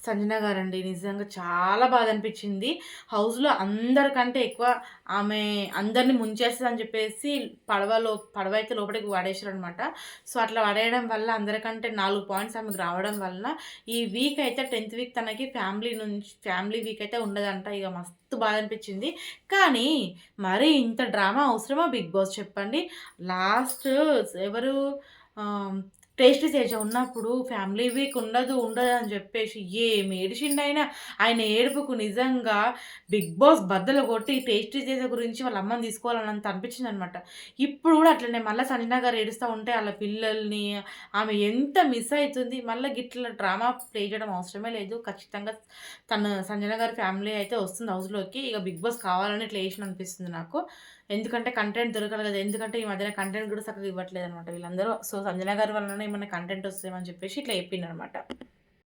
సంజన గారండి. నిజంగా చాలా బాధ అనిపించింది. హౌస్‌లో అందరికంటే ఎక్కువ ఆమె అందరిని ముంచేస్తదని చెప్పేసి పడవైతే లోపలికి పడేసారనమాట. సో, అట్లా పడేయడం వల్ల అందరికంటే 4 పాయింట్స్ ఆమెకు రావడం వల్ల ఈ వీక్ అయితే 10థ్ వీక్ తనకి ఫ్యామిలీ వీక్ అయితే ఉండదంట. ఇగ మస్తు బాధ అనిపించింది. కానీ మరి ఇంత డ్రామా అవసరమా బిగ్ బాస్ చెప్పండి? లాస్ట్ ఎవరు ఆహ్, టేస్టీ తేజ ఉన్నప్పుడు ఫ్యామిలీ వీక్ ఉండదని జెప్పేసి ఏమి ఏడిచిండాయన. ఆయన ఏడుపుకు నిజంగా బిగ్ బాస్ బద్దలు కొట్టి టేస్టీ తేజ గురించి వాళ్ళ అమ్మని తీసుకోవాలన్నంత అనిపించిందనమాట. ఇప్పుడు గూడా అట్లనే మళ్ళా సంజన గారు ఏడుస్తా ఉంటే ఆళ్ళ పిల్లల్ని ఆమె ఎంత మిస్ అయితుంది. మళ్ళా గిట్ల డ్రామా ప్లే చేయడం అవసరమే లేదు. ఖచ్చితంగా సంజన గారి ఫ్యామిలీ అయితే వస్తుంది హౌస్‌లోకి. ఇగ బిగ్ బాస్ కావాలని ఇట్లా చేసిందనిపిస్తుంది నాకు. ఎందుకంటే కంటెంట్ దొరకాలి గదా! ఎందుకంటే ఈ మధ్యన కంటెంట్ గూడా సక్కగా ఇవ్వట్లేదనమాట వీళ్ళందరూ. సో, సంజన గారి వల్లనే ఏమన్నా కంటెంట్ వస్తదేమో అని చెప్పేసి ఇట్లా చెప్పిండనమాట.